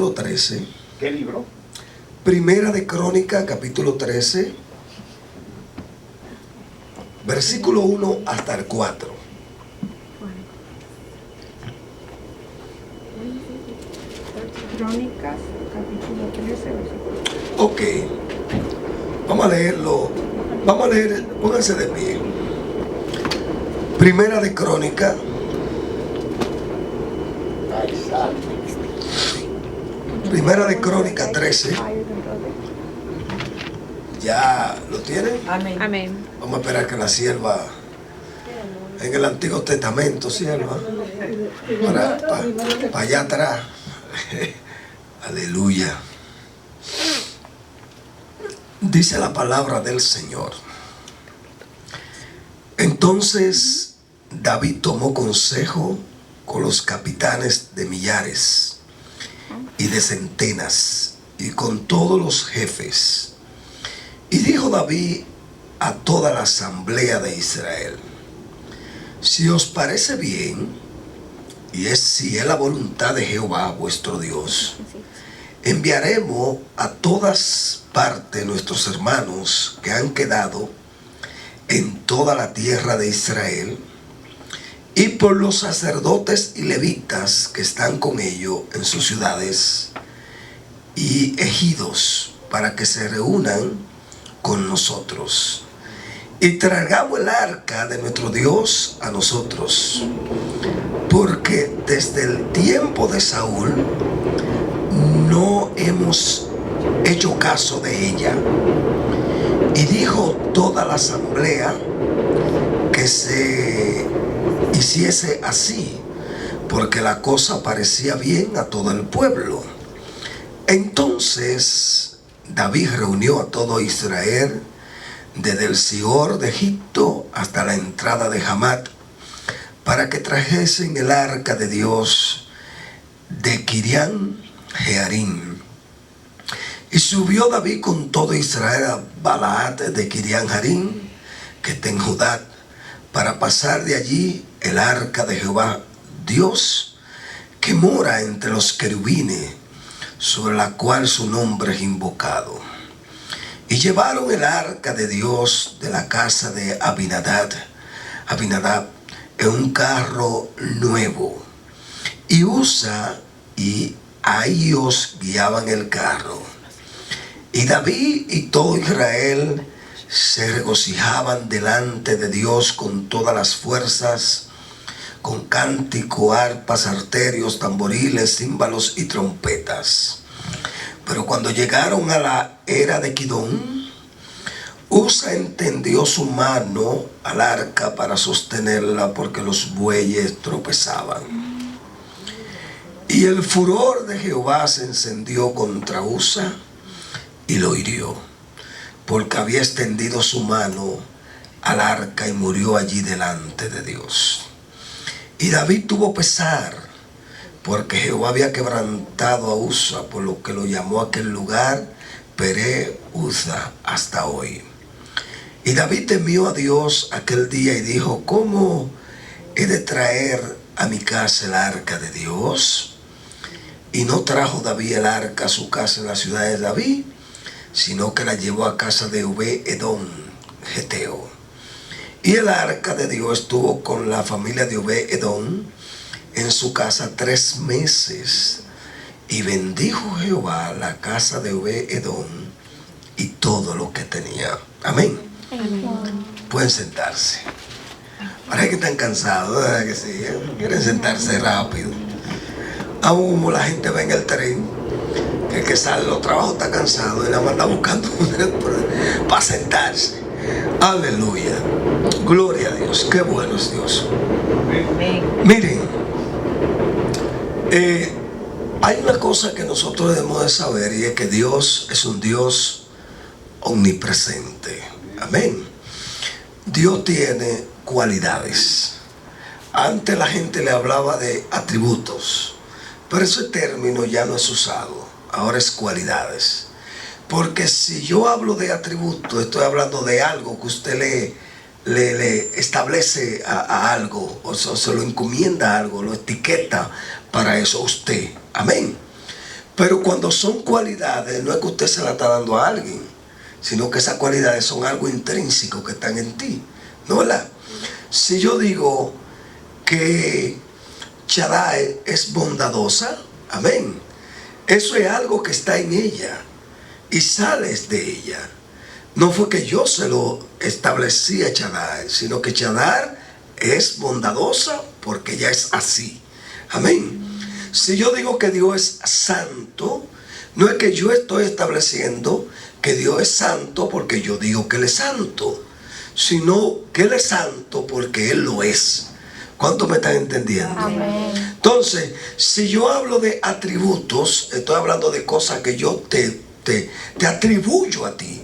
capítulo 13. ¿Qué libro? Primera de Crónicas, capítulo 13, versículo 1 hasta el 4. Crónicas, capítulo 13, versículo. Ok, vamos a leerlo. Vamos a leer, pónganse de pie. Primera de Crónicas, Primera de Crónicas 13. ¿Ya lo tienen? Amén. Amén. Vamos a esperar que la sierva, en el Antiguo Testamento, sierva, para allá atrás. Aleluya. Dice la palabra del Señor. Entonces David tomó consejo con los capitanes de millares y de centenas y con todos los jefes. Y dijo David a toda la asamblea de Israel: si os parece bien, si es la voluntad de Jehová vuestro Dios, enviaremos a todas partes nuestros hermanos que han quedado en toda la tierra de Israel, y por los sacerdotes y levitas que están con ellos en sus ciudades y ejidos, para que se reúnan con nosotros y traigamos el arca de nuestro Dios a nosotros, porque desde el tiempo de Saúl no hemos hecho caso de ella. Y dijo toda la asamblea que se hiciese así, porque la cosa parecía bien a todo el pueblo. Entonces David reunió a todo Israel, desde el Sior de Egipto hasta la entrada de Hamat, para que trajesen el arca de Dios de Kirián Jearim. Y subió David con todo Israel a Balaat de Kirián Jearim, que está en Judá, para pasar de allí el arca de Jehová Dios, que mora entre los querubines, sobre la cual su nombre es invocado. Y llevaron el arca de Dios de la casa de Abinadab en un carro nuevo, y Usa y Ahíos guiaban el carro. Y David y todo Israel se regocijaban delante de Dios con todas las fuerzas, con cántico, arpas, arterios, tamboriles, címbalos y trompetas. Pero cuando llegaron a la era de Kidón, Usa entendió su mano al arca para sostenerla, porque los bueyes tropezaban. Y el furor de Jehová se encendió contra Usa y lo hirió, porque había extendido su mano al arca y murió allí delante de Dios. Y David tuvo pesar, porque Jehová había quebrantado a Usa, por lo que lo llamó a aquel lugar Peré Uza hasta hoy. Y David temió a Dios aquel día y dijo: ¿cómo he de traer a mi casa el arca de Dios? Y no trajo David el arca a su casa en la ciudad de David, sino que la llevó a casa de Obed-Edom, Geteo. Y el arca de Dios estuvo con la familia de Obed-Edom en su casa 3 meses. Y bendijo Jehová la casa de Obed-Edom y todo lo que tenía. Amén. Amén. Pueden sentarse. Parece que están cansados, ¿verdad que sí? Quieren sentarse rápido. Aún como la gente va en el tren, que el que sale de los trabajos está cansado y nada más está buscando para sentarse. Aleluya. Gloria a Dios. Qué bueno es Dios. Miren, hay una cosa que nosotros debemos de saber, y es que Dios es un Dios omnipresente. Amén. Dios tiene cualidades. Antes la gente le hablaba de atributos, pero ese término ya no es usado. Ahora es cualidades. Porque si yo hablo de atributos, estoy hablando de algo que usted le establece a algo, o se lo encomienda a algo, lo etiqueta para eso a usted. Amén. Pero cuando son cualidades, no es que usted se la está dando a alguien, sino que esas cualidades son algo intrínseco que están en ti, ¿no, verdad? Si yo digo que Shaddai es bondadosa, amén, eso es algo que está en ella y sales de ella. No fue que yo se lo establecí a Shaddai, sino que Shaddai es bondadosa porque ella es así, amén. Si yo digo que Dios es santo, no es que yo estoy estableciendo que Dios es santo porque yo digo que Él es santo, sino que Él es santo porque Él lo es. ¿Cuánto me están entendiendo? Amén. Entonces, si yo hablo de atributos, estoy hablando de cosas que yo te atribuyo a ti.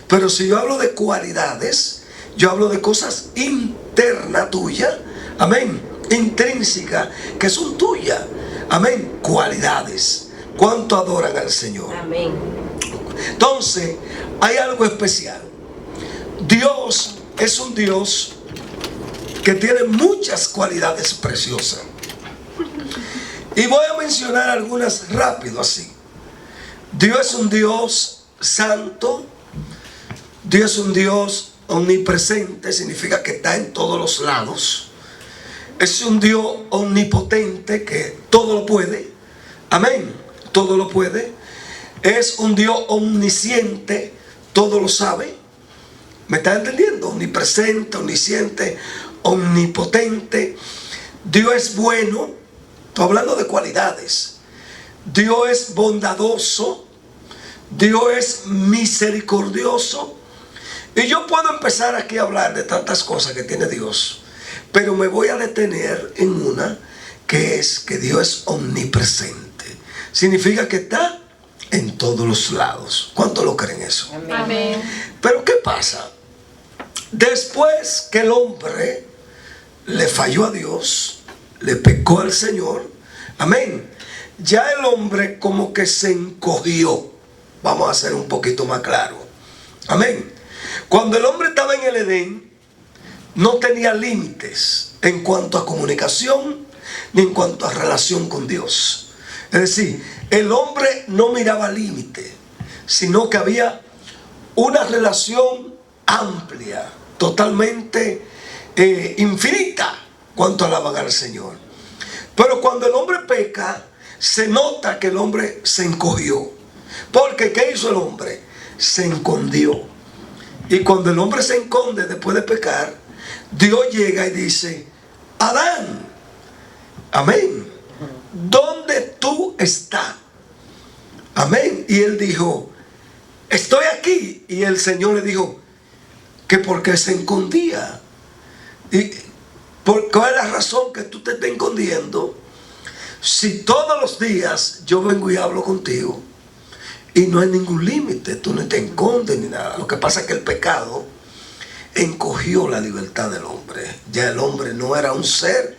Pero si yo hablo de cualidades, yo hablo de cosas internas tuyas, amén, intrínsecas, que son tuyas, amén, cualidades. ¿Cuánto adoran al Señor? Amén. Entonces, hay algo especial. Dios es un Dios que tiene muchas cualidades preciosas. Y voy a mencionar algunas rápido así. Dios es un Dios santo. Dios es un Dios omnipresente, significa que está en todos los lados. Es un Dios omnipotente que todo lo puede. Amén. Todo lo puede. Es un Dios omnisciente, todo lo sabe. ¿Me está entendiendo? Omnipresente, omnisciente, omnipotente. Dios es bueno. Estoy hablando de cualidades. Dios es bondadoso. Dios es misericordioso. Y yo puedo empezar aquí a hablar de tantas cosas que tiene Dios, pero me voy a detener en una, que es que Dios es omnipresente. Significa que está en todos los lados. ¿Cuánto lo creen eso? Amén. Pero ¿qué pasa? Después que el hombre le falló a Dios, le pecó al Señor, amén, ya el hombre como que se encogió. Vamos a ser un poquito más claro, amén. Cuando el hombre estaba en el Edén, no tenía límites en cuanto a comunicación ni en cuanto a relación con Dios. Es decir, el hombre no miraba límite, sino que había una relación amplia, totalmente infinita, cuanto alaban al Señor. Pero cuando el hombre peca, se nota que el hombre se encogió. Porque ¿qué hizo el hombre? Se escondió. Y cuando el hombre se esconde después de pecar, Dios llega y dice: Adán, amén, ¿dónde tú estás? Amén. Y él dijo: estoy aquí. Y el Señor le dijo que porque se escondía. ¿Y cuál es la razón que tú te estés escondiendo? Si todos los días yo vengo y hablo contigo y no hay ningún límite, tú no te escondes ni nada. Lo que pasa es que el pecado encogió la libertad del hombre. Ya el hombre no era un ser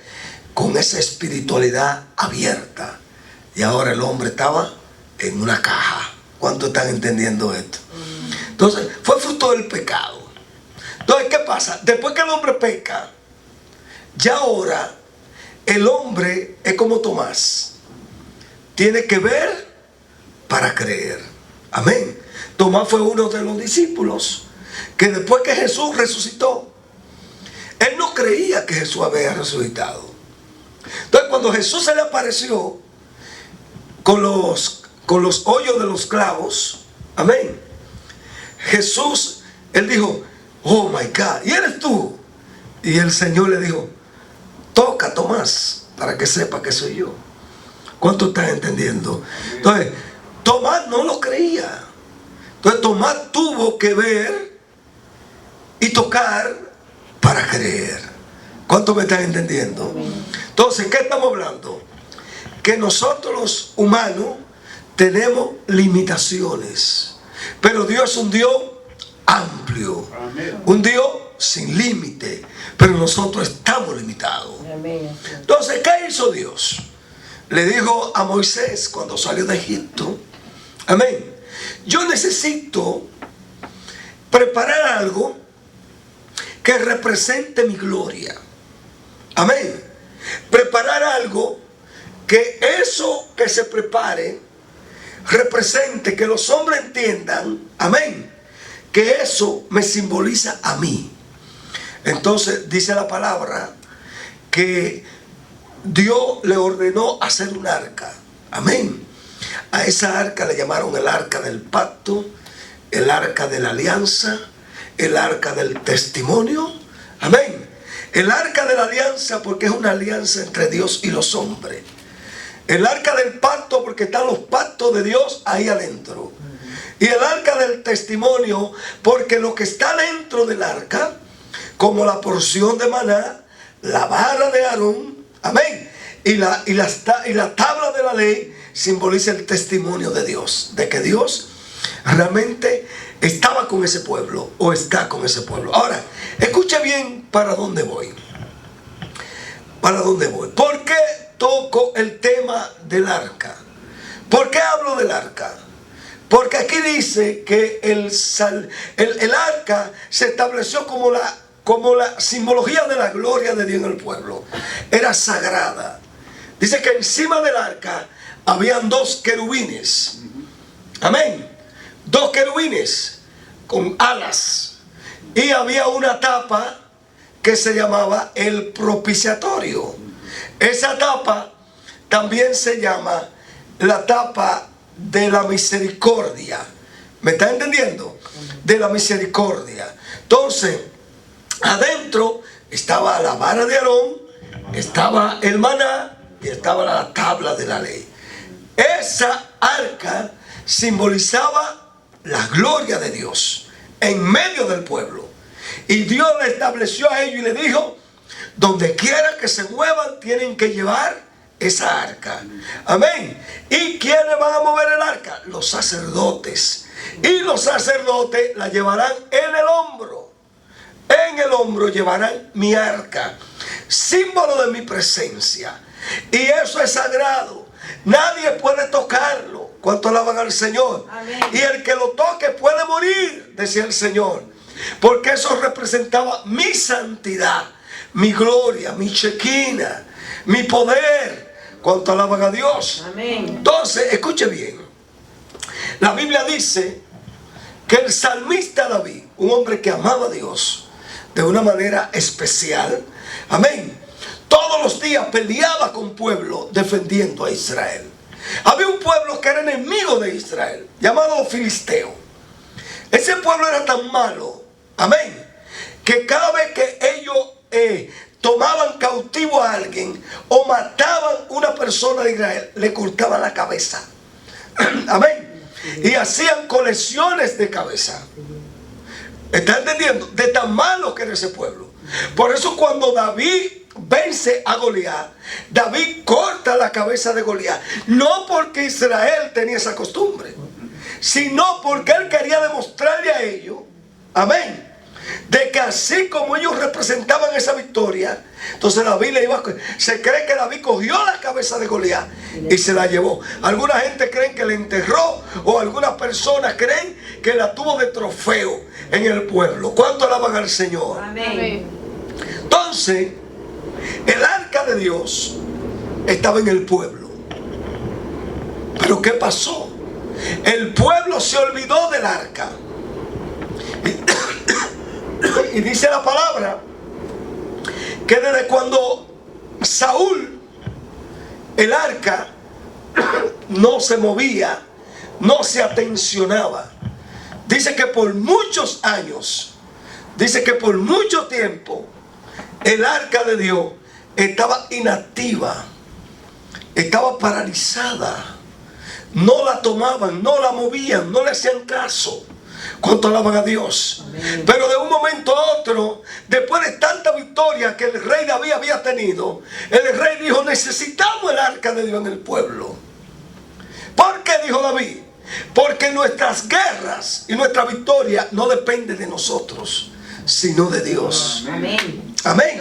con esa espiritualidad abierta. Y ahora el hombre estaba en una caja. ¿Cuántos están entendiendo esto? Entonces, fue fruto del pecado. Entonces, ¿qué pasa? Después que el hombre peca, ya ahora el hombre es como Tomás. Tiene que ver para creer. Amén. Tomás fue uno de los discípulos que después que Jesús resucitó, él no creía que Jesús había resucitado. Entonces, cuando Jesús se le apareció con los hoyos de los clavos, amén, Jesús, él dijo: oh my God, ¿y eres tú? Y el Señor le dijo: toca, Tomás, para que sepa que soy yo. ¿Cuánto están entendiendo? Entonces, Tomás no lo creía. Entonces, Tomás tuvo que ver y tocar para creer. ¿Cuánto me están entendiendo? Entonces, ¿qué estamos hablando? Que nosotros los humanos tenemos limitaciones, pero Dios es un Dios amplio, un Dios sin límite, pero nosotros estamos limitados. Entonces, ¿qué hizo Dios? Le dijo a Moisés cuando salió de Egipto: amén, yo necesito preparar algo que represente mi gloria. Amén. Preparar algo que eso que se prepare represente, que los hombres entiendan, amén, que eso me simboliza a mí. Entonces dice la palabra que Dios le ordenó hacer un arca, amén. A esa arca le llamaron el arca del pacto, el arca de la alianza, el arca del testimonio, amén. El arca de la alianza porque es una alianza entre Dios y los hombres. El arca del pacto porque están los pactos de Dios ahí adentro. Y el arca del testimonio porque lo que está dentro del arca, como la porción de maná, la vara de Aarón, amén, y la tabla de la ley, simboliza el testimonio de Dios, de que Dios realmente estaba con ese pueblo o está con ese pueblo. Ahora, escuche bien para dónde voy. ¿Para dónde voy? ¿Por qué toco el tema del arca? ¿Por qué hablo del arca? Porque aquí dice que el arca se estableció como la simbología de la gloria de Dios en el pueblo. Era sagrada. Dice que encima del arca habían 2 querubines. Amén. 2 querubines con alas. Y había una tapa que se llamaba el propiciatorio. Esa tapa también se llama la tapa de la misericordia. ¿Me está entendiendo? De la misericordia. Entonces, adentro estaba la vara de Aarón, estaba el maná y estaba la tabla de la ley. Esa arca simbolizaba la gloria de Dios en medio del pueblo. Y Dios le estableció a ellos y le dijo: donde quiera que se muevan tienen que llevar esa arca. Amén. ¿Y quiénes van a mover el arca? Los sacerdotes. Y los sacerdotes la llevarán en el hombro. En el hombro llevarán mi arca, símbolo de mi presencia. Y eso es sagrado. Nadie puede tocarlo. ¿Cuánto alaban al Señor? Amén. Y el que lo toque puede morir, decía el Señor. Porque eso representaba mi santidad, mi gloria, mi chequina, mi poder. ¿Cuánto alaban a Dios? Amén. Entonces, escuche bien. La Biblia dice que el salmista David, un hombre que amaba a Dios de una manera especial, amén, todos los días peleaba con pueblo defendiendo a Israel. Había un pueblo que era enemigo de Israel, llamado Filisteo. Ese pueblo era tan malo, amén, que cada vez que ellos tomaban cautivo a alguien o mataban una persona de Israel, le cortaban la cabeza. Amén. Y hacían colecciones de cabeza. ¿Está entendiendo? De tan malo que era ese pueblo. Por eso cuando David vence a Goliat, David corta la cabeza de Goliat. No porque Israel tenía esa costumbre, sino porque él quería demostrarle a ellos, amén, de que así como ellos representaban esa victoria, entonces David se cree que David cogió la cabeza de Goliat y se la llevó. Alguna gente cree que la enterró, o algunas personas creen que la tuvo de trofeo en el pueblo. ¿Cuánto alaban al Señor? Amén. Entonces, el arca de Dios estaba en el pueblo. Pero ¿qué pasó? El pueblo se olvidó del arca. Y dice la palabra que desde cuando Saúl, el arca no se movía, no se atencionaba. Dice que por muchos años, dice que por mucho tiempo, el arca de Dios estaba inactiva, estaba paralizada. No la tomaban, no la movían, no le hacían caso. ¿Cuánto alaban a Dios? Amén. Pero de un momento a otro, después de tanta victoria que el rey David había tenido, el rey dijo: necesitamos el arca de Dios en el pueblo. ¿Por qué dijo David? Porque nuestras guerras y nuestra victoria no dependen de nosotros, sino de Dios. Amén. Amén.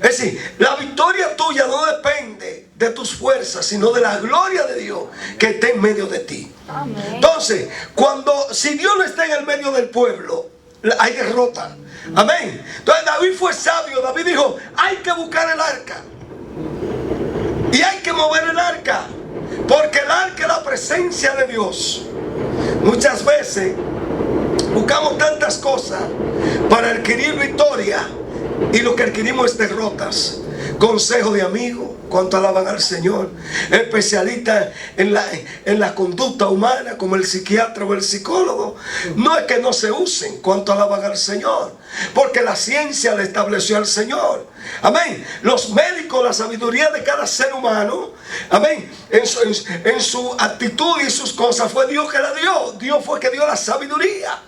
Es decir, la victoria tuya no depende de tus fuerzas, sino de la gloria de Dios que está en medio de ti. Amén. Entonces, si Dios no está en el medio del pueblo, hay derrota. Amén. Entonces David fue sabio. David dijo: hay que buscar el arca y hay que mover el arca, Porque el arca es la presencia de Dios. Muchas veces buscamos tantas cosas para adquirir victoria y lo que adquirimos es derrotas. Consejo de amigos, cuanto alaban al Señor. Especialistas en la conducta humana, como el psiquiatra o el psicólogo. No es que no se usen, cuanto alaban al Señor, porque la ciencia le estableció al Señor. Amén. Los médicos, la sabiduría de cada ser humano, amén, en su actitud y sus cosas, fue Dios que la dio. Dios fue que dio la sabiduría.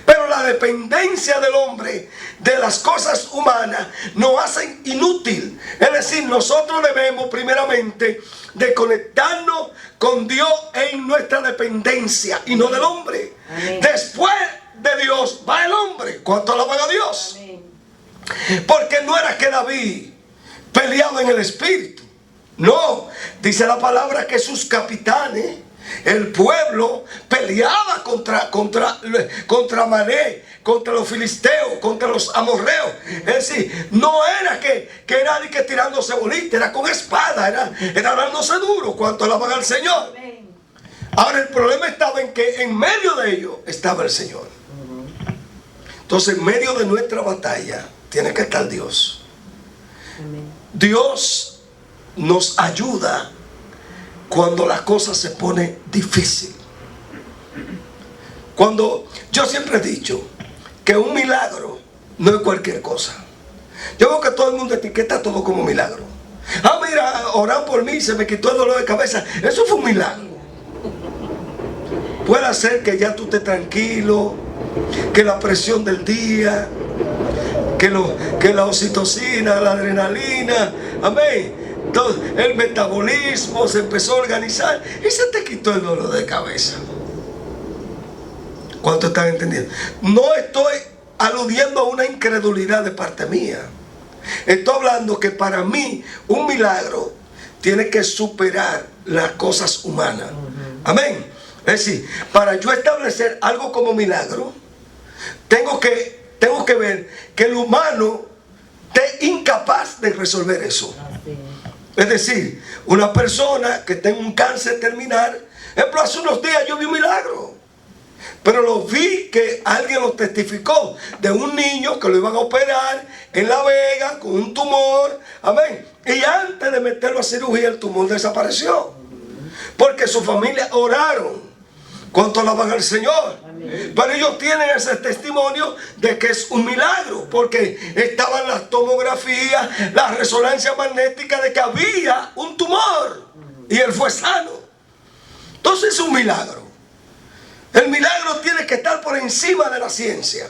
Pero la dependencia del hombre de las cosas humanas nos hacen inútil. Es decir, nosotros debemos primeramente de conectarnos con Dios en nuestra dependencia y no del hombre. Amén. Después de Dios va el hombre. ¿Cuánto alaban a Dios? Amén. Porque no era que David peleaba en el espíritu. No, dice la palabra que sus capitanes, el pueblo, peleaba contra Mané, contra los filisteos, contra los amorreos. Es decir, no era que era ni que tirándose bolita, era con espada, era dándose duro. Cuanto alaban al Señor. Ahora el problema estaba en que en medio de ellos estaba el Señor. Entonces en medio de nuestra batalla tiene que estar Dios. Dios nos ayuda cuando la cosa se pone difícil. Cuando yo siempre he dicho que un milagro no es cualquier cosa. Yo veo que todo el mundo etiqueta todo como milagro. Ah, mira, oran por mí, se me quitó el dolor de cabeza. Eso fue un milagro. Puede ser que ya tú estés tranquilo, que la presión del día, que la oxitocina, la adrenalina, amén, todo el metabolismo se empezó a organizar y se te quitó el dolor de cabeza. ¿Cuánto están entendiendo? No estoy aludiendo a una incredulidad de parte mía. Estoy hablando que para mí un milagro tiene que superar las cosas humanas. Amén. Es decir, para yo establecer algo como milagro, tengo que ver que el humano esté incapaz de resolver eso. Es decir, una persona que tenga un cáncer terminal, ejemplo, hace unos días yo vi un milagro, pero lo vi que alguien lo testificó, de un niño que lo iban a operar en La Vega con un tumor, amén, y antes de meterlo a cirugía el tumor desapareció, porque su familia oraron. ¿Cuánto alaban al Señor? Amén. Pero ellos tienen ese testimonio de que es un milagro, porque estaban las tomografías, la resonancia magnética de que había un tumor y él fue sano. Entonces es un milagro. El milagro tiene que estar por encima de la ciencia.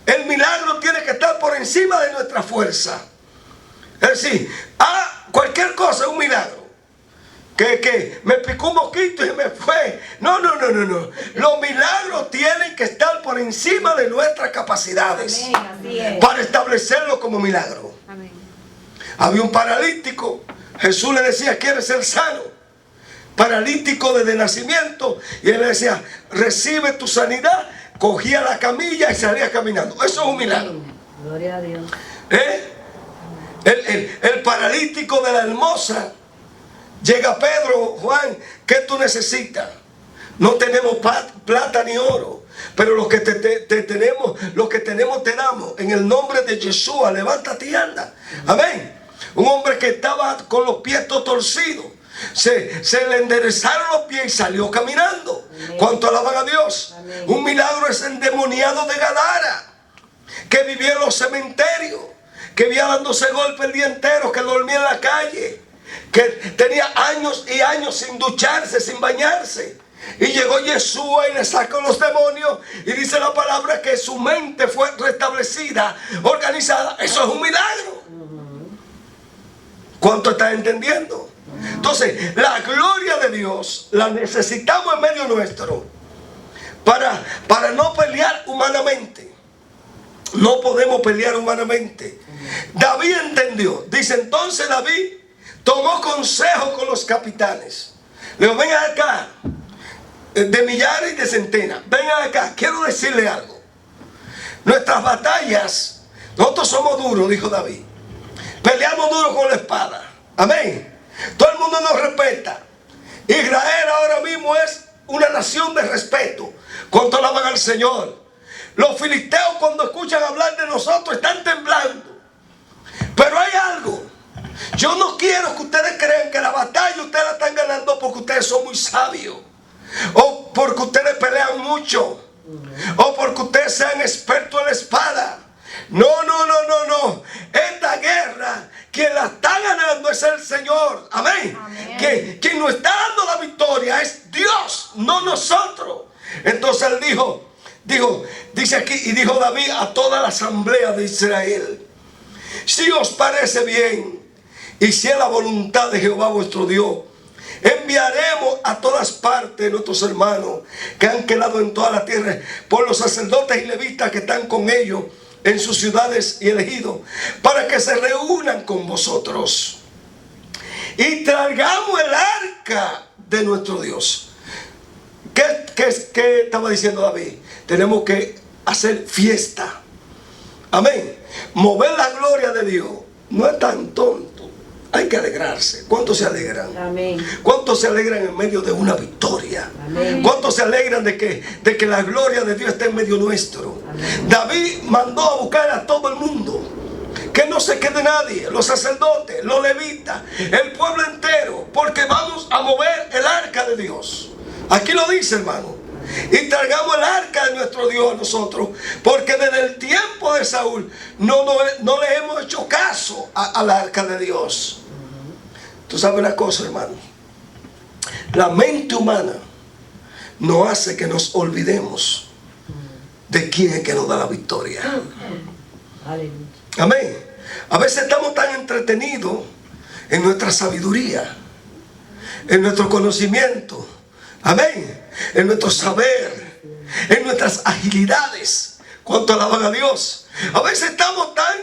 El milagro tiene que estar por encima de nuestra fuerza. Es decir, cualquier cosa es un milagro. Que me picó un mosquito y me fue. No. Los milagros tienen que estar por encima de nuestras capacidades. Amén, para establecerlo como milagro. Amén. Había un paralítico. Jesús le decía, ¿quieres ser sano? Paralítico desde nacimiento. Y él le decía, recibe tu sanidad. Cogía la camilla y salía caminando. Eso es un milagro. Gloria a Dios. El paralítico de la Hermosa. Llega Pedro, Juan, ¿qué tú necesitas? No tenemos plata ni oro, pero lo que tenemos te damos. En el nombre de Yeshua, levántate y anda. Amén. Un hombre que estaba con los pies torcidos, se le enderezaron los pies y salió caminando. Amén. ¿Cuánto alaban a Dios? Amén. Un milagro es el endemoniado de Gadara, que vivía en los cementerios, que vivía dándose golpes el día entero, que dormía en la calle, que tenía años y años sin ducharse, sin bañarse. Y llegó Yeshua y le sacó los demonios. Y dice la palabra que su mente fue restablecida, organizada. Eso es un milagro. ¿Cuánto estás entendiendo? Entonces, la gloria de Dios la necesitamos en medio nuestro para no pelear humanamente. No podemos pelear humanamente. David entendió. Dice, entonces David tomó consejo con los capitanes. Le digo, vengan acá, de millares y de centenas, vengan acá, quiero decirle algo. Nuestras batallas, nosotros somos duros, dijo David. Peleamos duro con la espada. Amén. Todo el mundo nos respeta. Israel ahora mismo es una nación de respeto. ¿Cuánto alaban al Señor? Los filisteos cuando escuchan hablar de nosotros están temblando. Pero hay algo. Yo no quiero que ustedes crean que la batalla ustedes la están ganando porque ustedes son muy sabios, o porque ustedes pelean mucho, o porque ustedes sean expertos en la espada. No. Esta guerra, quien la está ganando es el Señor. Amén. Quien nos está dando la victoria es Dios, no nosotros. Entonces él dice aquí, y dijo David a toda la asamblea de Israel: si os parece bien, y si es la voluntad de Jehová vuestro Dios, enviaremos a todas partes nuestros hermanos que han quedado en toda la tierra, por los sacerdotes y levitas que están con ellos en sus ciudades y elegidos, para que se reúnan con vosotros y traigamos el arca de nuestro Dios. ¿Qué estaba diciendo David? Tenemos que hacer fiesta. Amén. Mover la gloria de Dios no es tan tonto. Hay que alegrarse. ¿Cuántos se alegran? Amén. ¿Cuántos se alegran en medio de una victoria? Amén. ¿Cuántos se alegran de que la gloria de Dios esté en medio nuestro? Amén. David mandó a buscar a todo el mundo, que no se quede nadie, los sacerdotes, los levitas, el pueblo entero, porque vamos a mover el arca de Dios. Aquí lo dice, hermano. Y traigamos el arca de nuestro Dios a nosotros, porque desde el tiempo de Saúl no le hemos hecho caso al arca de Dios. Tú sabes una cosa, hermano, la mente humana no hace que nos olvidemos de quién es que nos da la victoria. Aleluya. Amén. A veces estamos tan entretenidos en nuestra sabiduría, en nuestro conocimiento, amén, en nuestro saber, en nuestras agilidades. ¿Cuánto alaban a Dios? A veces estamos tan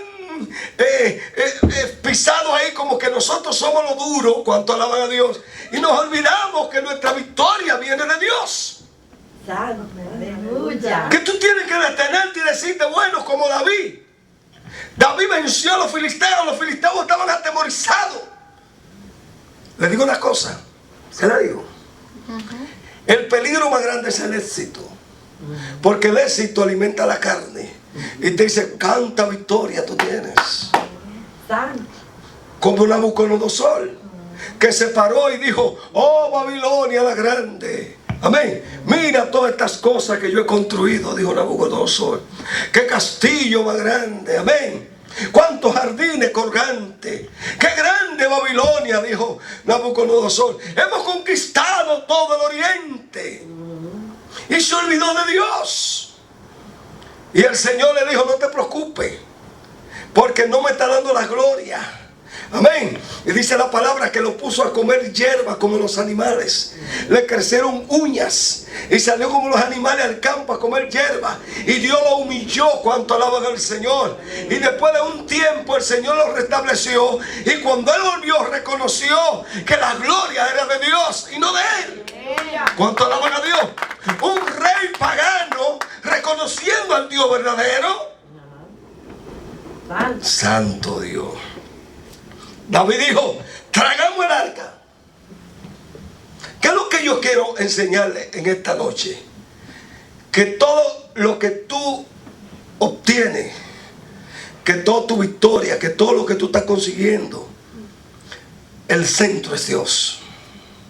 pisados ahí como que nosotros somos lo duro. ¿Cuánto alaban a Dios? Y nos olvidamos que nuestra victoria viene de Dios. Santo, aleluya. Que tú tienes que detenerte y decirte, bueno, como David venció a los filisteos estaban atemorizados. Le digo una cosa, ¿se la digo? El peligro más grande es el éxito, porque el éxito alimenta la carne y te dice, canta victoria tú tienes. Santo. Como Nabucodonosor, que se paró y dijo, oh Babilonia la grande, amén, mira todas estas cosas que yo he construido, dijo Nabucodonosor. Qué castillo más grande, amén, cuántos jardines colgantes, qué grande Babilonia, dijo Nabucodonosor. Hemos conquistado todo el oriente. Y se olvidó de Dios. Y el Señor le dijo, no te preocupes, porque no me está dando la gloria. Amén. Y dice la palabra que lo puso a comer hierba como los animales. Le crecieron uñas y salió como los animales al campo a comer hierba. Y Dios lo humilló. Cuanto alaban al Señor. Y después de un tiempo el Señor lo restableció. Y cuando él volvió reconoció que la gloria era de Dios y no de él. ¿Cuánto alaban a Dios? Un rey pagano reconociendo al Dios verdadero. Santo. Santo Dios. David dijo, tragamos el arca. ¿Qué es lo que yo quiero enseñarle en esta noche? Que todo lo que tú obtienes, que toda tu victoria, que todo lo que tú estás consiguiendo, el centro es Dios.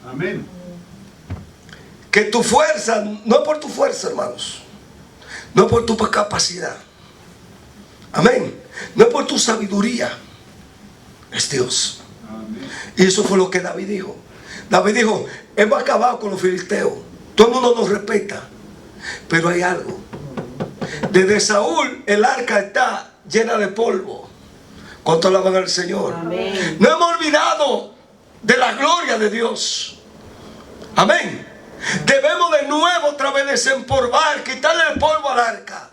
Amén. Que tu fuerza, no es por tu fuerza, hermanos, no es por tu capacidad, amén, no es por tu sabiduría, es Dios. Amén. Y eso fue lo que David dijo. David dijo, hemos acabado con los filisteos, todo el mundo nos respeta, pero hay algo. Desde Saúl el arca está llena de polvo. ¿Cuánto alaban al Señor? Amén. No hemos olvidado de la gloria de Dios. Amén. Debemos de nuevo otra vez desempolvar, quitarle el polvo al arca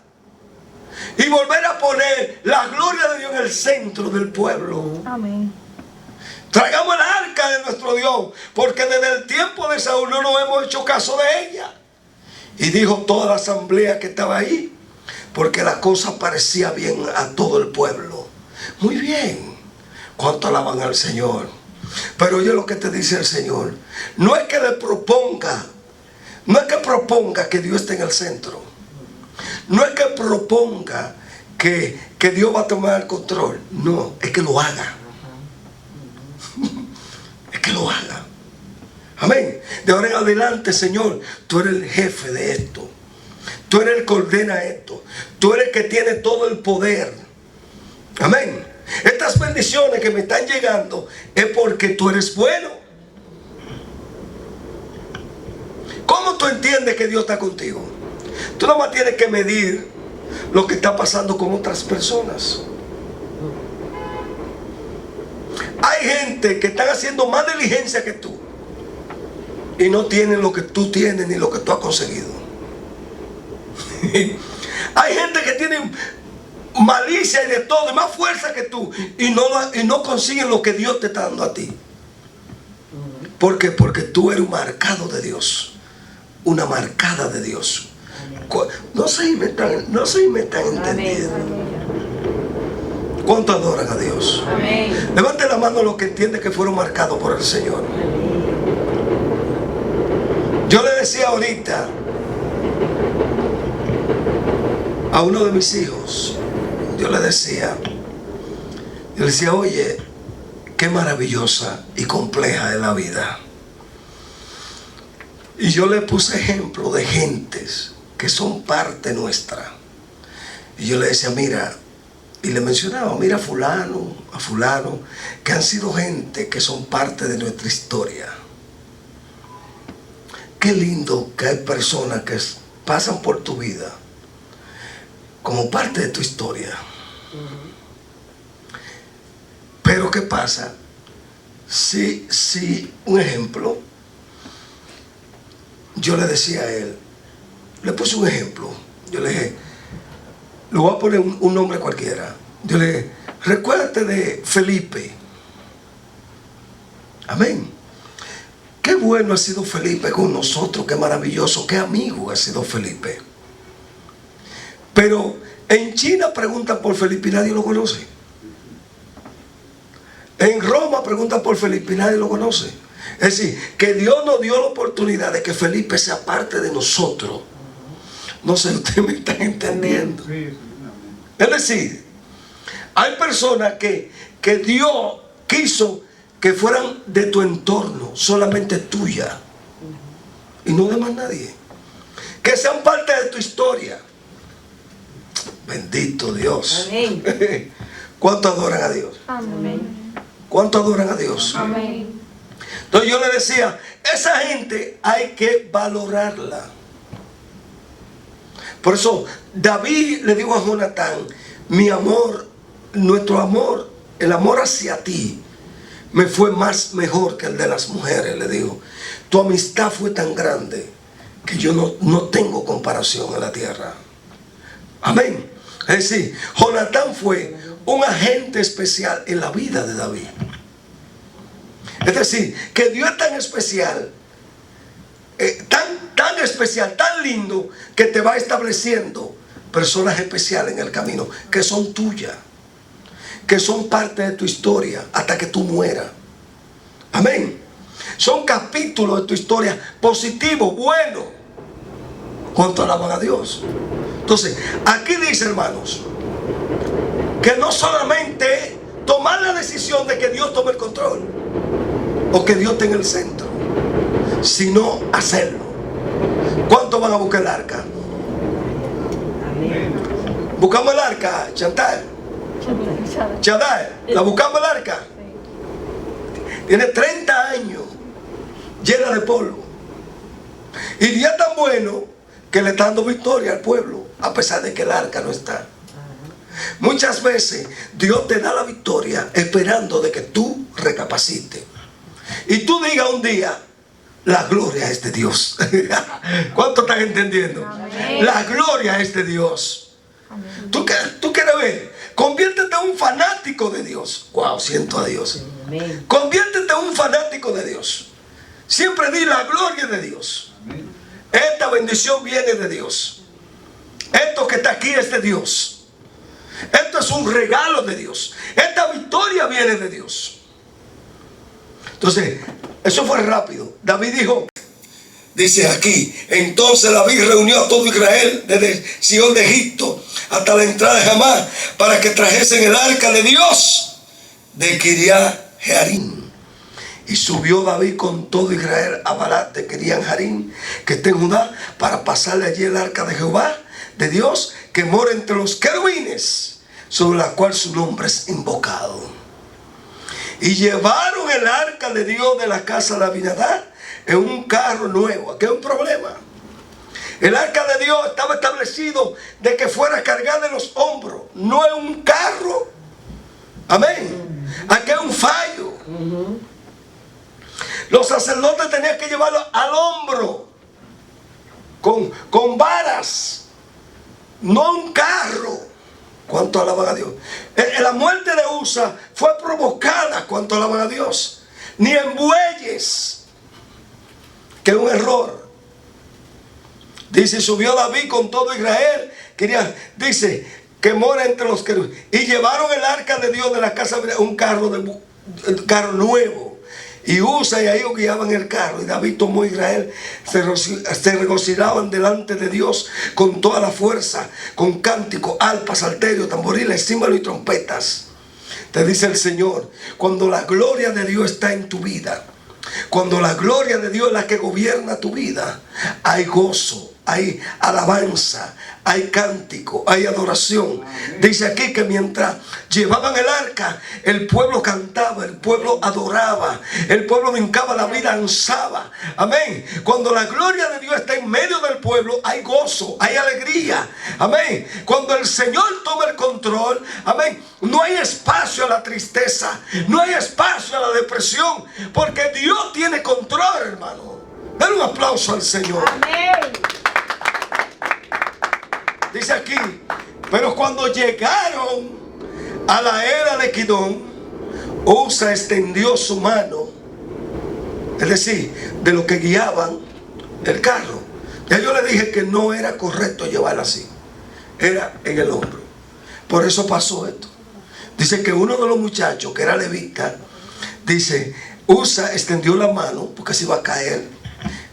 y volver a poner la gloria de Dios en el centro del pueblo. Amén. Traigamos el arca de nuestro Dios, porque desde el tiempo de Saúl no nos hemos hecho caso de ella. Y dijo toda la asamblea que estaba ahí, porque la cosa parecía bien a todo el pueblo. Muy bien. ¿Cuánto alaban al Señor? Pero oye lo que te dice el Señor. No es que le proponga, no es que proponga que Dios esté en el centro. No es que proponga que Dios va a tomar el control. No, es que lo haga. Es que lo haga. Amén. De ahora en adelante, Señor, tú eres el jefe de esto. Tú eres el que ordena esto. Tú eres el que tiene todo el poder. Amén. Estas bendiciones que me están llegando es porque tú eres bueno. ¿Cómo tú entiendes que Dios está contigo? Tú nada más tienes que medir lo que está pasando con otras personas. Hay gente que están haciendo más diligencia que tú y no tienen lo que tú tienes ni lo que tú has conseguido. Hay gente que tiene malicia y de todo, y más fuerza que tú, y no consiguen lo que Dios te está dando a ti. ¿Por qué? Porque tú eres un marcado de Dios, una marcada de Dios. No sé si me están entendiendo. ¿Cuánto adoran a Dios? Amén. Levante la mano los que entienden que fueron marcados por el Señor. Yo le decía ahorita a uno de mis hijos, yo le decía, oye, qué maravillosa y compleja es la vida. Y yo le puse ejemplo de gentes que son parte nuestra. Y yo le decía, mira, y le mencionaba, mira a fulano, que han sido gente que son parte de nuestra historia. Qué lindo que hay personas que pasan por tu vida como parte de tu historia. Pero ¿qué pasa? Si un ejemplo, yo le decía a él, le puse un ejemplo, yo le dije, le voy a poner un nombre cualquiera. Yo le dije, recuérdate de Felipe. Amén. Qué bueno ha sido Felipe con nosotros, qué maravilloso, qué amigo ha sido Felipe. Pero en China preguntan por Felipe y nadie lo conoce. En Roma preguntan por Felipe y nadie lo conoce. Es decir, que Dios nos dio la oportunidad de que Felipe sea parte de nosotros. No sé si ustedes me están entendiendo. Es decir, hay personas que Dios quiso que fueran de tu entorno, solamente tuya, y no de más nadie. Que sean parte de tu historia. Bendito Dios. Amén. ¿Cuánto adoran a Dios? Amén. ¿Cuánto adoran a Dios? Amén. Entonces yo le decía, esa gente hay que valorarla. Por eso David le dijo a Jonatán, mi amor, nuestro amor, el amor hacia ti me fue mejor que el de las mujeres, le digo. Tu amistad fue tan grande que yo no tengo comparación en la tierra. Amén. Es decir, Jonatán fue un agente especial en la vida de David. Es decir, que Dios es tan especial, tan especial, tan lindo, que te va estableciendo personas especiales en el camino, que son tuyas, que son parte de tu historia hasta que tú mueras. Amén. Son capítulos de tu historia positivos, buenos. ¿Cuánto alaban a Dios? Entonces, aquí dice, hermanos, que no solamente tomar la decisión de que Dios tome el control o que Dios esté en el centro, sino hacerlo. ¿Cuántos van a buscar el arca? Amén. ¿Buscamos el arca, Chantal? Chadal, ¿la buscamos el arca? Tiene 30 años llena de polvo. Y Dios es tan bueno que le está dando victoria al pueblo, a pesar de que el arca no está. Muchas veces Dios te da la victoria esperando de que tú recapacites. Y tú digas un día, la gloria es de Dios. ¿Cuánto están entendiendo? Amén. La gloria es de Dios. Amén. ¿Tú quieres ver? Conviértete en un fanático de Dios. Wow, siento a Dios. Amén. Conviértete en un fanático de Dios. Siempre di la gloria de Dios. Esta bendición viene de Dios. Esto que está aquí es de Dios. Esto es un regalo de Dios. Esta victoria viene de Dios. Entonces, eso fue rápido. David dijo, dice aquí, entonces David reunió a todo Israel desde Sión de Egipto hasta la entrada de Hamá para que trajesen el arca de Dios de Kiriat Jearim. Y subió David con todo Israel a Balat de Kiriat Jearim, que está en Judá, para pasarle allí el arca de Jehová, de Dios, que mora entre los querubines, sobre la cual su nombre es invocado. Y llevaron el arca de Dios de la casa de Abinadab en un carro nuevo. Aquí hay un problema. El arca de Dios estaba establecido de que fuera cargada en los hombros, no en un carro. Amén. Aquí hay un fallo. Los sacerdotes tenían que llevarlo al hombro, con varas, no un carro. ¿Cuánto alaban a Dios? La muerte de Usa fue provocada, ¿cuánto alaban a Dios? Ni en bueyes, que es un error. Dice, subió David con todo Israel, dice, que mora entre los querubines, y llevaron el arca de Dios de la casa, un carro nuevo. Y Usa y ahí guiaban el carro. Y David tomó Israel, se regocijaban delante de Dios con toda la fuerza, con cántico, arpas, salterios, tamboriles, címbalos y trompetas. Te dice el Señor, cuando la gloria de Dios está en tu vida, cuando la gloria de Dios es la que gobierna tu vida, hay gozo, hay alabanza, hay cántico, hay adoración. Dice aquí que mientras llevaban el arca, el pueblo cantaba, el pueblo adoraba, el pueblo brincaba, la vida danzaba. Amén. Cuando la gloria de Dios está en medio del pueblo, hay gozo, hay alegría. Amén. Cuando el Señor toma el control, amén, no hay espacio a la tristeza, no hay espacio a la depresión, porque Dios tiene control, hermano. Den un aplauso al Señor. Amén. Dice aquí, pero cuando llegaron a la era de Kidón, Usa extendió su mano, es decir, de lo que guiaban el carro. Ya yo le dije que no era correcto llevarla así, era en el hombro. Por eso pasó esto. Dice que uno de los muchachos, que era levita, dice, Usa extendió la mano porque se iba a caer,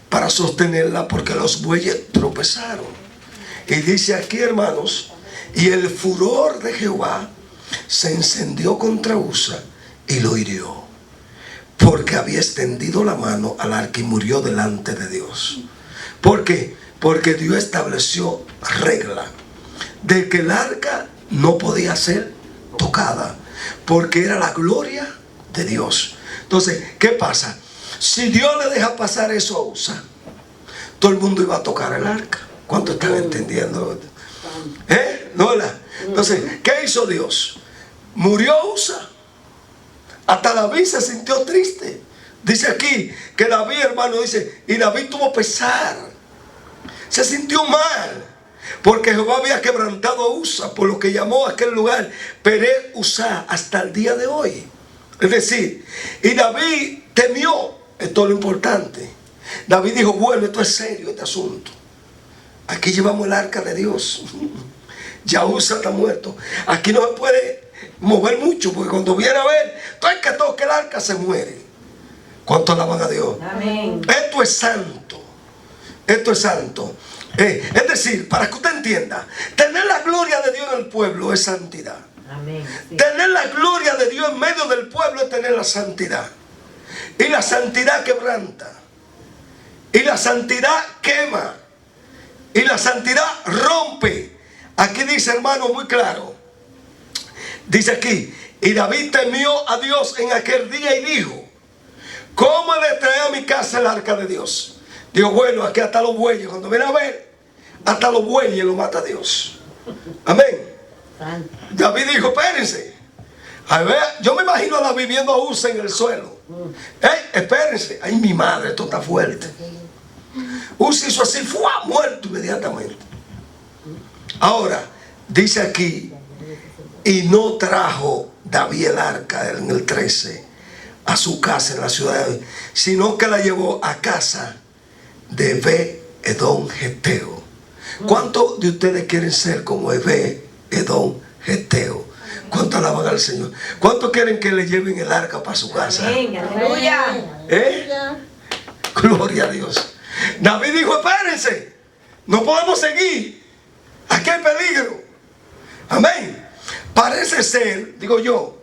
para sostenerla porque los bueyes tropezaron. Y dice aquí, hermanos, y el furor de Jehová se encendió contra Usa y lo hirió, porque había extendido la mano al arca y murió delante de Dios. ¿Por qué? Porque Dios estableció regla de que el arca no podía ser tocada, porque era la gloria de Dios. Entonces, ¿qué pasa? Si Dios le deja pasar eso a Usa, todo el mundo iba a tocar el arca. ¿Cuánto están entendiendo? ¿No? Entonces, ¿qué hizo Dios? Murió Usa. Hasta David se sintió triste. Dice aquí que David, hermano, dice, y David tuvo pesar. Se sintió mal, porque Jehová había quebrantado a Usa, por lo que llamó a aquel lugar Peret Usa hasta el día de hoy. Es decir, y David temió. Esto es lo importante. David dijo, bueno, esto es serio, este asunto. Aquí llevamos el arca de Dios. Ya Usa está muerto. Aquí no se puede mover mucho, porque cuando viene a ver, todo el que toque el arca se muere. ¿Cuánto alaban a Dios? Amén. Esto es santo. Esto es santo. Es decir, para que usted entienda, tener la gloria de Dios en el pueblo es santidad. Amén. Sí. Tener la gloria de Dios en medio del pueblo es tener la santidad. Y la santidad quebranta. Y la santidad quema. Y la santidad rompe. Aquí dice, hermano, muy claro. Dice aquí, y David temió a Dios en aquel día y dijo, ¿cómo le trae a mi casa el arca de Dios? Digo, bueno, aquí hasta los bueyes, cuando viene a ver, hasta los bueyes lo mata Dios. Amén. Santo. David dijo, espérense. A ver, yo me imagino a David viendo a Usa en el suelo. Espérense. Ay, mi madre, esto está fuerte. Usa hizo así, fue muerto inmediatamente. Ahora, dice aquí, y no trajo David el arca en el 13 a su casa en la ciudad de David, sino que la llevó a casa de Obed-Edom Geteo. ¿Cuántos de ustedes quieren ser como Obed-Edom Geteo? ¿Cuánto alaban al Señor? ¿Cuánto quieren que le lleven el arca para su casa? Amén, aleluya. Gloria a Dios. David dijo, espérense, no podemos seguir, aquí hay peligro. Amén. Parece ser, digo yo,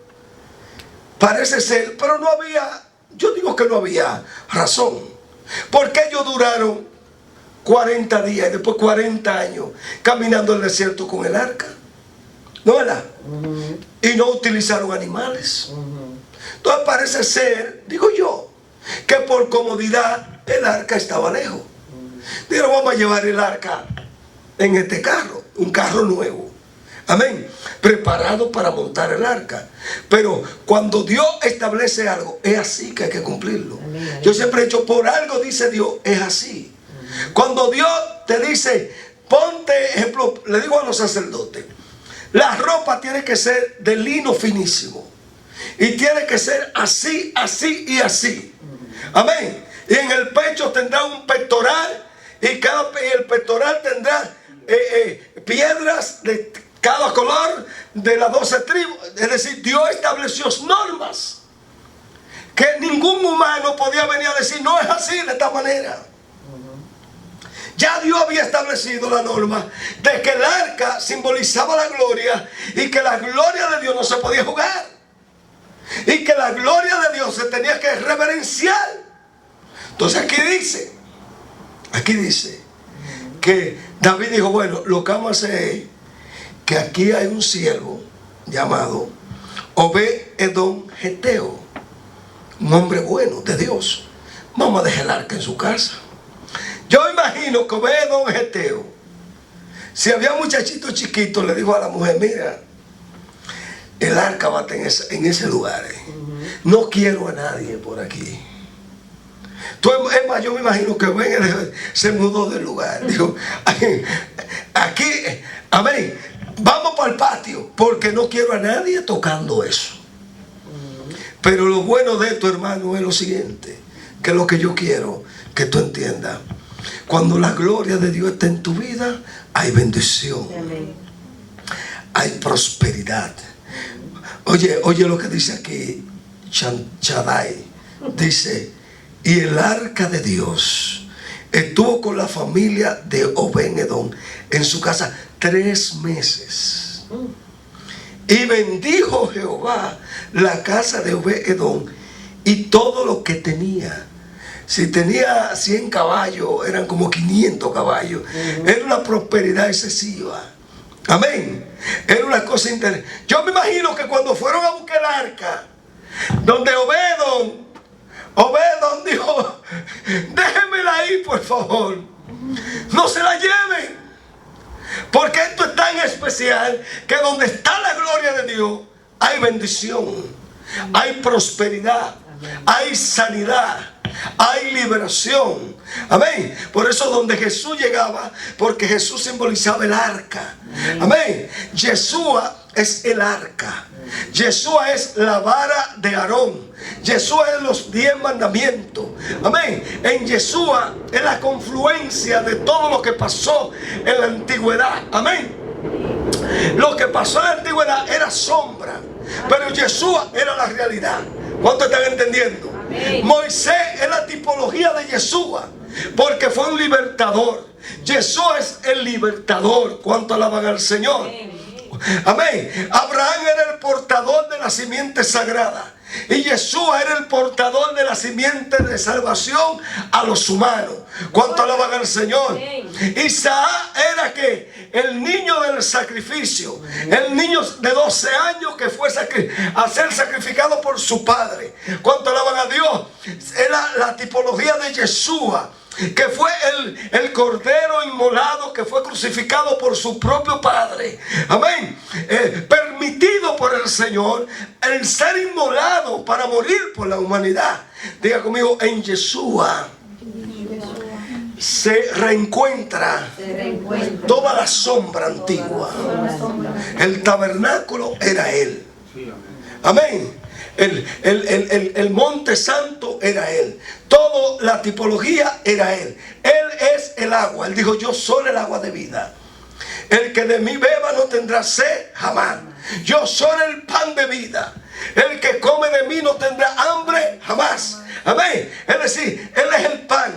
parece ser, pero no había, yo digo que no había razón. ¿Por qué ellos duraron 40 días y después 40 años caminando en el desierto con el arca? ¿No verdad? Y no utilizaron animales. Entonces parece ser, digo yo, que por comodidad el arca estaba lejos. Dijeron, vamos a llevar el arca en este carro, un carro nuevo. Amén. Preparado para montar el arca. Pero cuando Dios establece algo, es así que hay que cumplirlo. Amén. Yo siempre he dicho, por algo dice Dios, es así. Cuando Dios te dice, ponte, ejemplo, le digo a los sacerdotes, la ropa tiene que ser de lino finísimo. Y tiene que ser así, así y así. Amén. Y en el pecho tendrá un pectoral. Y el pectoral tendrá piedras de cada color de las 12 tribus. Es decir, Dios estableció normas que ningún humano podía venir a decir, no es así de esta manera. Ya Dios había establecido la norma de que el arca simbolizaba la gloria y que la gloria de Dios no se podía jugar. Y que la gloria de Dios se tenía que reverenciar. Entonces aquí dice que David dijo, bueno, lo que vamos a hacer es que aquí hay un siervo llamado Obed-Edom Geteo, un hombre bueno de Dios. Vamos a dejar el arca en su casa. Yo imagino que Obed-Edom Geteo, si había un muchachito chiquito, le dijo a la mujer, mira, el arca va a estar en ese lugar. No quiero a nadie por aquí. Es más, yo me imagino que se mudó del lugar. Dijo, aquí, amén, vamos para el patio, porque no quiero a nadie tocando eso. Pero lo bueno de esto, hermano, es lo siguiente, que es lo que yo quiero que tú entiendas. Cuando la gloria de Dios está en tu vida, hay bendición. Hay prosperidad. Oye lo que dice aquí Shaddai. Dice, y el arca de Dios estuvo con la familia de Obed-Edom en su casa 3 meses. Y bendijo Jehová la casa de Obed-Edom y todo lo que tenía. Si tenía 100 caballos, eran como 500 caballos. Era una prosperidad excesiva. Amén. Era una cosa interesante. Yo me imagino que cuando fueron a buscar el arca, donde Obed-Edom dijo, déjenmela ahí, por favor. No se la lleven. Porque esto es tan especial que donde está la gloria de Dios, hay bendición, hay prosperidad, hay sanidad, hay liberación. Amén. Por eso donde Jesús llegaba, porque Jesús simbolizaba el arca. Amén. Yeshua es el arca. Yeshua es la vara de Aarón. Yeshua es los 10 mandamientos. Amén. En Yeshua es la confluencia de todo lo que pasó en la antigüedad. Amén. Lo que pasó en la antigüedad era sombra, pero Yeshua era la realidad. ¿Cuántos están entendiendo? Amén. Moisés es la tipología de Yeshua, porque fue un libertador. Yeshua es el libertador. ¿Cuánto alaban al Señor? Amén. Abraham era el portador de la simiente sagrada. Y Yeshua era el portador de la simiente de salvación a los humanos. ¿Cuánto alaban al Señor? Isaac era que el niño del sacrificio, el niño de 12 años que fue a ser sacrificado por su padre. ¿Cuánto alaban a Dios? Era la tipología de Yeshua, que fue el cordero inmolado, que fue crucificado por su propio padre. Amén. Permitido por el Señor el ser inmolado para morir por la humanidad. Diga conmigo, en Yeshua se reencuentra toda la sombra antigua. El tabernáculo era Él. Amén. El monte santo era Él. Toda la tipología era Él. Él es el agua. Él dijo, yo soy el agua de vida. El que de mí beba no tendrá sed jamás. Yo soy el pan de vida. El que come de mí no tendrá hambre jamás. Amén. Es decir, Él es el pan.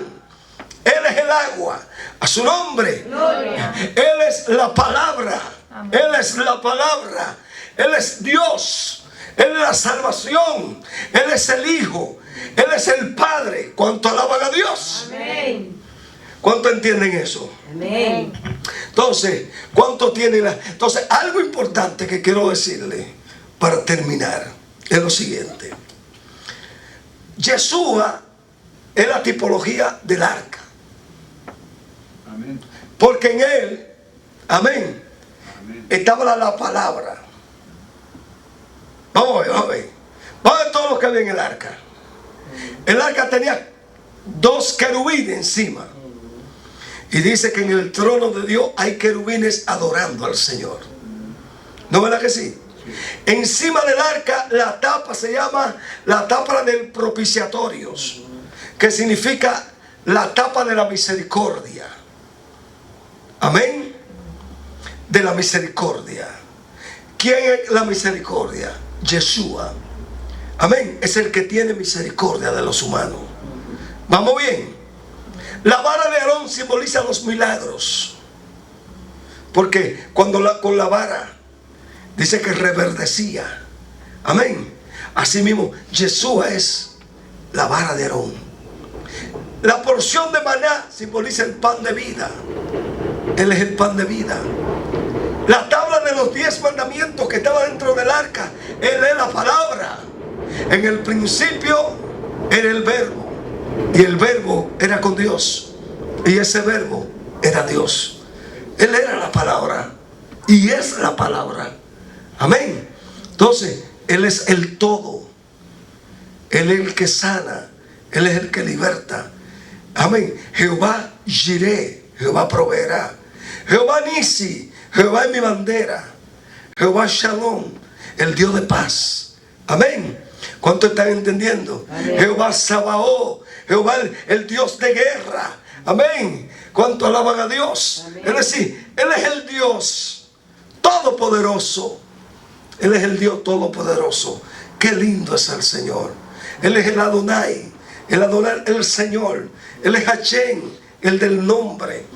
Él es el agua. A su nombre. Gloria. Él es la palabra. Él es la palabra. Él es Dios. Él es la salvación. Él es el Hijo. Él es el Padre. ¿Cuánto alaban a Dios? Amén. ¿Cuánto entienden eso? Amén. Entonces, ¿cuánto tiene la...? Entonces, algo importante que quiero decirle para terminar es lo siguiente. Yeshua es la tipología del arca. Amén. Porque en él, amén, Amén. estaba la palabra. Vamos a ver, vamos a ver. Vamos a ver todo lo que había en el arca. El arca tenía 2 querubines encima. Y dice que en el trono de Dios hay querubines adorando al Señor. ¿No verdad que sí? Encima del arca la tapa se llama la tapa del propiciatorios, que significa la tapa de la misericordia. Amén. De la misericordia. ¿Quién es la misericordia? Yeshua. Amén. Es el que tiene misericordia de los humanos. ¿Vamos bien? La vara de Aarón simboliza los milagros. Porque cuando con la vara dice que reverdecía. Amén. Asimismo, Yeshua es la vara de Aarón. La porción de maná simboliza el pan de vida. Él es el pan de vida. La tabla de los 10 mandamientos que estaba dentro del arca, Él es la palabra. En el principio era el verbo. Y el verbo era con Dios. Y ese verbo era Dios. Él era la palabra. Y es la palabra. Amén. Entonces, Él es el todo. Él es el que sana. Él es el que liberta. Amén. Jehová Jireh. Jehová proveerá. Jehová Nisi. Jehová es mi bandera. Jehová Shalom. El Dios de paz. Amén. ¿Cuánto están entendiendo? Amén. Jehová Sabaoth. Jehová el Dios de guerra. Amén. ¿Cuánto alaban a Dios? Amén. Es decir, Él es el Dios todopoderoso. Él es el Dios todopoderoso. Qué lindo es el Señor. Él es el Adonai. El Adonai, el Señor. Él es Hashem, el del nombre.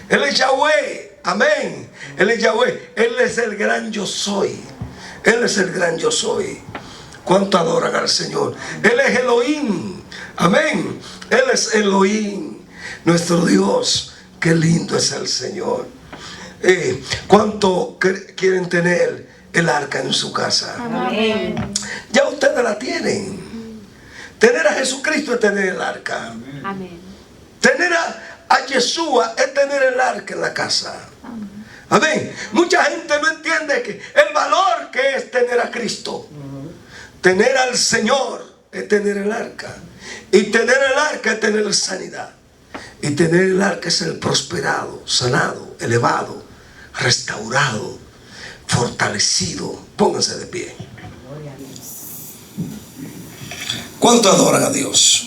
Él es Yahweh. Amén. Él es Yahweh. Él es el gran yo soy. Él es el gran yo soy. ¿Cuánto adoran al Señor? Él es Elohim. Amén. Él es Elohim, nuestro Dios. Qué lindo es el Señor. ¿Cuánto quieren tener el arca en su casa? Amén. Ya ustedes la tienen. Tener a Jesucristo es tener el arca. Amén. Tener a Yeshua es tener el arca en la casa. Amén. Mucha gente no entiende que el valor que es tener a Cristo. Tener al Señor es tener el arca. Y tener el arca es tener sanidad. Y tener el arca es el prosperado, sanado, elevado, restaurado, fortalecido. Pónganse de pie. Gloria a Dios. ¿Cuánto adoran a Dios?